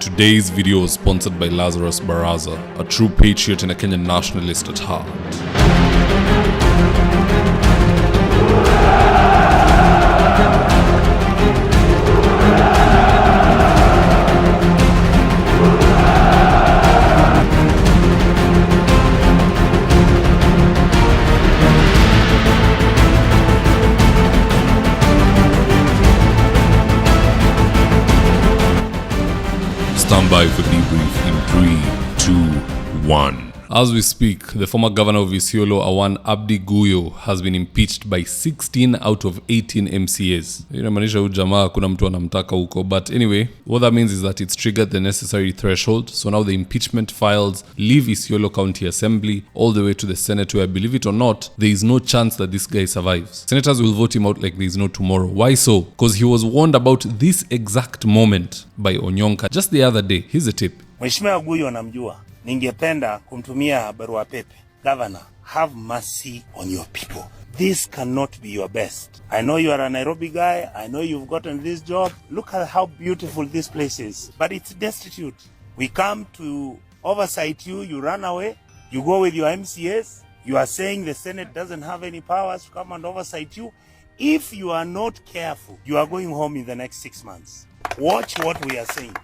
Today's video is sponsored by Lazarus Baraza, a true patriot and a Kenyan nationalist at heart. Stand by for debrief in 3, 2, 1. As we speak, the former governor of Isiolo, Awan Abdi Guyo, has been impeached by 16 out of 18 MCAs. Inamaanisha huyu jamaa kuna mtu anamtaka huko. But anyway, what that means is that it's triggered the necessary threshold. So now the impeachment files leave Isiolo County Assembly all the way to the Senate, where, believe it or not, there is no chance that this guy survives. Senators will vote him out like there is no tomorrow. Why so? Because he was warned about this exact moment by Onyonka just the other day. Here's a tip. Mheshimiwa Guyo namjua. Ningependa kumtumia barua pepe. Governor, have mercy on your people. This cannot be your best. I know you are a Nairobi guy. I know you've gotten this job. Look at how beautiful this place is. But it's destitute. We come to oversight you. You run away. You go with your MCAs. You are saying the Senate doesn't have any powers to come and oversight you. If you are not careful, you are going home in the next 6 months. Watch what we are saying.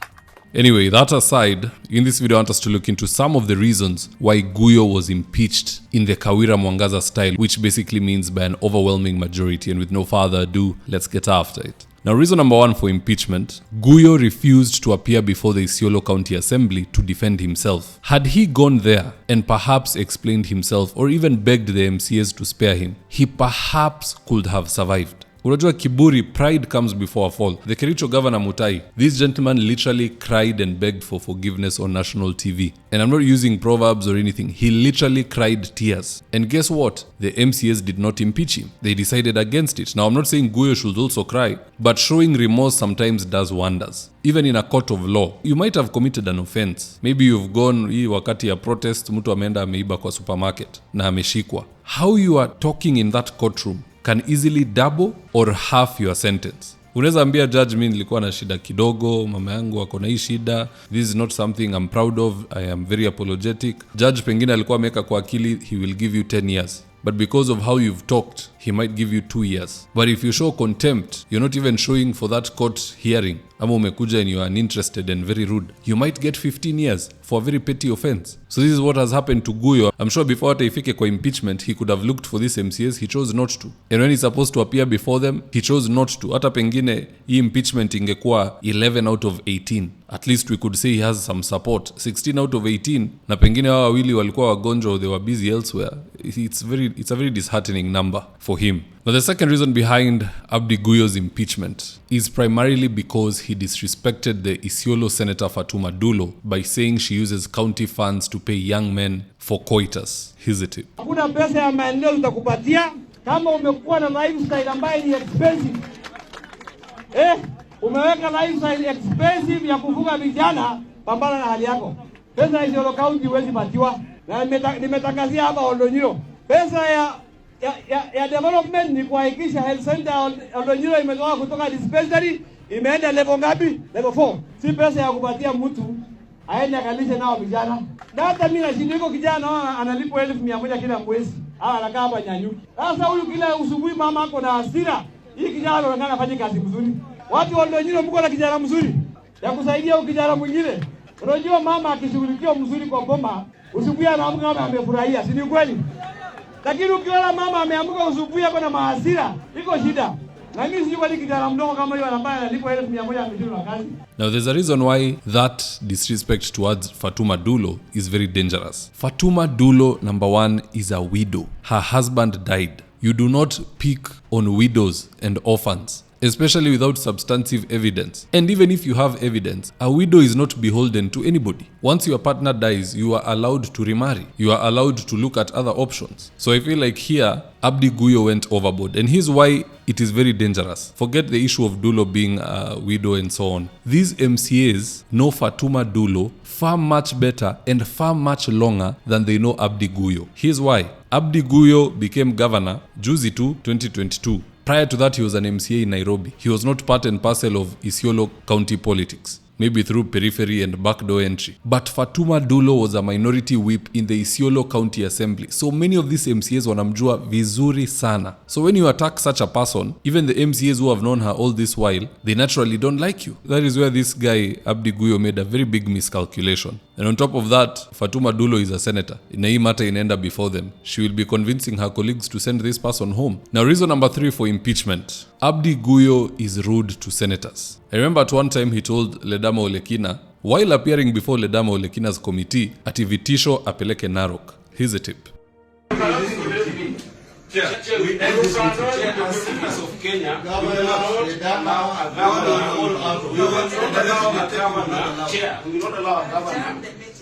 Anyway, that aside, in this video I want us to look into some of the reasons why Guyo was impeached in the Kawira Mwangaza style, which basically means by an overwhelming majority. And with no further ado, let's get after it. Now, reason number one for impeachment: Guyo refused to appear before the Isiolo County Assembly to defend himself. Had he gone there and perhaps explained himself or even begged the MCAs to spare him, he perhaps could have survived. Unajua kiburi, pride comes before a fall. The Kericho governor Mutai, this gentleman literally cried and begged for forgiveness on national TV. And I'm not using proverbs or anything. He literally cried tears. And guess what? The MCAs did not impeach him. They decided against it. Now, I'm not saying Guyo should also cry, but showing remorse sometimes does wonders. Even in a court of law, you might have committed an offense. Maybe you've gone hii wakati ya protest, mtu ameenda ameiba kwa supermarket na ameshikwa. How you are talking in that courtroom can easily double or half your sentence. Unaweza ambia judge, mimi nilikuwa na shida kidogo, mama yangu ako na hii shida, this is not something I'm proud of, I am very apologetic. Judge pengine alikuwa ameweka kwa akili he will give you 10 years. But because of how you've talked, he might give you 2 years. But if you show contempt, you're not even showing for that court hearing, ama umekuja and you are uninterested and very rude, you might get 15 years for a very petty offense. So this is what has happened to Guyo. I'm sure before hata ifike kwa impeachment, he could have looked for these MCAs, he chose not to. And when he's supposed to appear before them, he chose not to. Hata pengine hii impeachment ingekuwa 11 out of 18. At least we could say he has some support. 16 out of 18, na pengine hawa wawili walikuwa wagonjwa, they were busy elsewhere. It's a very disheartening number for him. Now, the second reason behind Abdi Guyo's impeachment is primarily because he disrespected the Isiolo Senator Fatuma Dullo by saying she uses county funds to pay young men for coitus. Here's the tip. Hakuna pesa ya maendeleo tutakupatia kama umekuwa na lifestyle ambayo ni expensive. Umeweka lifestyle expensive ya kufuga vijana, pambana na hali yako. Pesa ya Isiolo County huwezi patiwa. Na nimetangazia hapa Oldonyiro. Pesa ya development ni kuhakikisha health center Oldonyiro imetoka kutoka dispensary imeenda level ngapi? Level 4. Si pesa ya kupatia mtu aende akalishe nao vijana. Na hata mimi nashindwa, yuko kijana analipwa 1,100 kila mwezi. Anakaa hapa Nyanyuki. Sasa huyu kila usubuhi mama ako na hasira. Hii kijana anaonekana afanye kazi mzuri. Watu wa Oldonyiro mko na kijana mzuri ya kusaidia huyu kijana mwingine. Unajua mama akishughulikiwa mzuri kwa boma, usubuhi anaamka kama amefurahia, si ni kweli? Lakini ukiona mama ameamka usubuhi hapo na mahasira, iko shida. Na mimi sijui kwa nini kijana mdogo kama yule anambaya analipwa 1,100 amejua na kazi. Now, there's a reason why that disrespect towards Fatuma Dullo is very dangerous. Fatuma Dullo, number one, is a widow. Her husband died. You do not pick on widows and orphans, especially without substantive evidence. And even if you have evidence, a widow is not beholden to anybody. Once your partner dies, you are allowed to remarry. You are allowed to look at other options. So I feel like here, Abdi Guyo went overboard. And here's why it is very dangerous. Forget the issue of Dullo being a widow and so on. These MCAs know Fatuma Dullo far much better and far much longer than they know Abdi Guyo. Here's why. Abdi Guyo became governor Juzi 2022. Prior to that, he was an MCA in Nairobi. He was not part and parcel of Isiolo County politics. maybe through periphery and backdoor entry. But Fatuma Dullo was a minority whip in the Isiolo County Assembly. So many of these MCAs wanamjua vizuri sana. So when you attack such a person, even the MCAs who have known her all this while, they naturally don't like you. That is where this guy, Abdi Guyo, made a very big miscalculation. And on top of that, Fatuma Dullo is a senator. In a matter inenda before them. She will be convincing her colleagues to send this person home. Now, reason number 3 for impeachment. Abdi Guyo is rude to senators. I remember at one time he told Ledama Olekina, while appearing before Ledama Olekina's committee, ati vitisho apeleke Narok. Here's a tip. We end this meeting. As citizens of Kenya, we will not allow a governor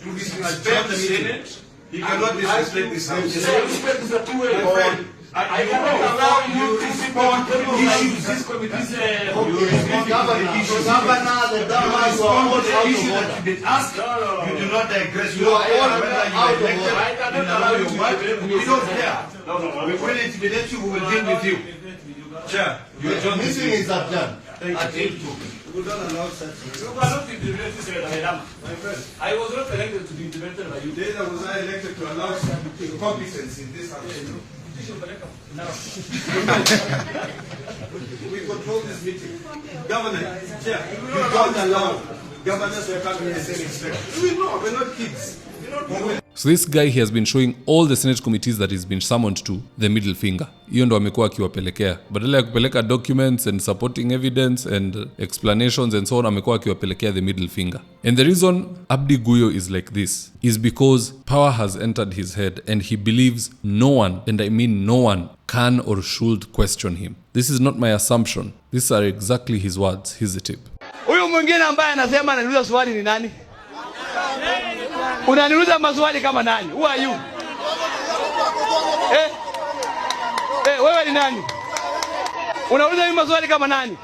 to disrespect the Senate. He cannot disrespect the Senate. Disrespect is a two-way word. I cannot allow you to respond to issues. This committee is governor. You do not digress. You are all elected. I cannot allow you to debate. We don't care. We will intimidate you. We will deal with you. Chair, your meeting is adjourned. Thank you. We don't allow such things. You cannot be debated, my friend. I was not elected to be debated by you. Neither was I elected to allow competence in this house. We control this meeting. Governor, Chair, you don't allow governors to come here and say respect. We're not kids. So this guy, he has been showing all the Senate committees that he's been summoned to the middle finger. Hiyo ndo amekuwa akiwapelekea. Badala ya kupeleka documents and supporting evidence and explanations and so on, amekuwa akiwapelekea the middle finger. And the reason Abdi Guyo is like this is because power has entered his head and he believes no one, and I mean no one, can or should question him. This is not my assumption. These are exactly his words. Here's the tip. Huyu mwingine ambaye anasema ananiuliza swali ni nani? Unaniuliza maswali kama nani? Who are you? Wewe ni nani? Unauliza mimi maswali kama nani?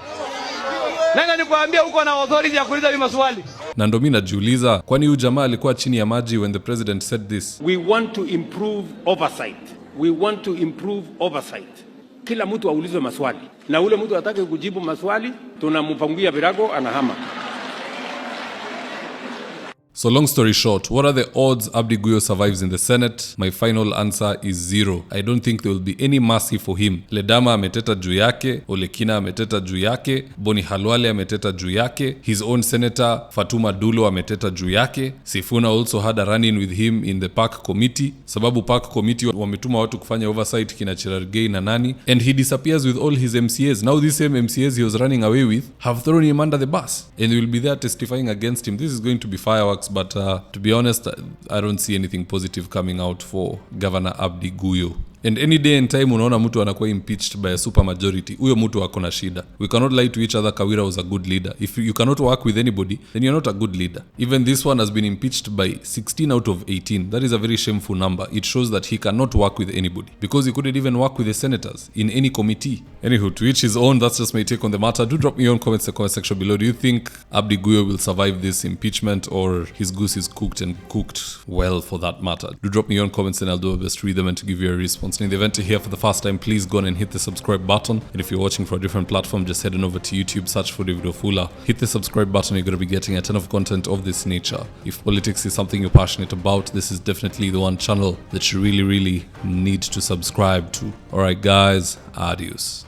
Nani nikwambia uko na authority ya kuuliza mimi maswali? Na ndo mimi najiuliza, kwani huyu jamaa alikuwa chini ya maji when the president said this? We want to improve oversight. We want to improve oversight. Kila mtu aulizwe maswali. Na ule mtu atake kujibu maswali, tunampangia virago anahama. So long story short, what are the odds Abdi Guyo survives in the Senate? My final answer is 0. I don't think there will be any mercy for him. Ledama ameteta juu yake, Olekina ameteta juu yake, Boni Halwale ameteta juu yake, his own senator Fatuma Dullo ameteta juu yake. Sifuna also had a run-in with him in the park committee. Sababu park committee wametuma watu kufanya oversight kina Cherargei na nani, and he disappears with all his MCAs. Now these same MCAs he was running away with have thrown him under the bus and they will be there testifying against him. This is going to be fireworks. But to be honest, I don't see anything positive coming out for Governor Abdi Guyo. And any day and time unaona mtu anakuwa impeached by a super majority, huyo mtu ako na shida. We cannot lie to each other. Kawira was a good leader. If you cannot work with anybody, then you're not a good leader. Even this one has been impeached by 16 out of 18. That is a very shameful number. It shows that he cannot work with anybody because he couldn't even work with the senators in any committee. Anywho, to each his own. That's just my take on the matter. Do drop me your own comments in the comment section below. Do you think Abdi Guyo will survive this impeachment, or his goose is cooked and cooked well for that matter? Do drop me your own comments and I'll do my best to read them and to give you a response. And in the event you're here for the first time, please go on and hit the subscribe button. And if you're watching for a different platform, just head on over to YouTube, search for Mzitowafula. Hit the subscribe button. You're going to be getting a ton of content of this nature. If politics is something you're passionate about, this is definitely the one channel that you really need to subscribe to. Alright guys, adios.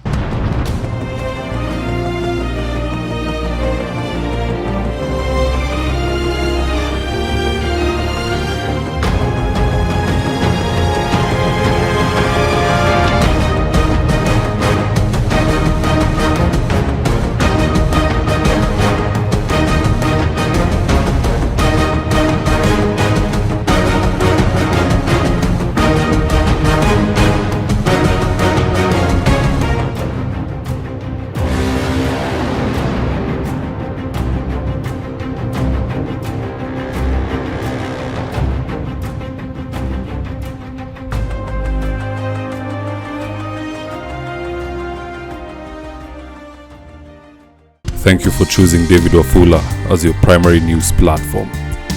Thank you for choosing Mzitowafula as your primary news platform.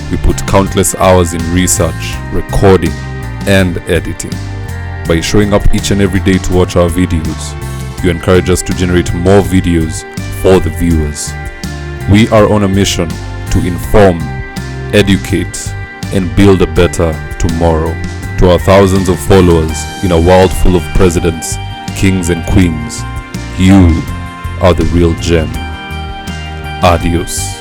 We put countless hours in research, recording, and editing. By showing up each and every day to watch our videos, you encourage us to generate more videos for the viewers. We are on a mission to inform, educate, and build a better tomorrow. To our thousands of followers in a world full of presidents, kings and queens, you are the real gem. Adios.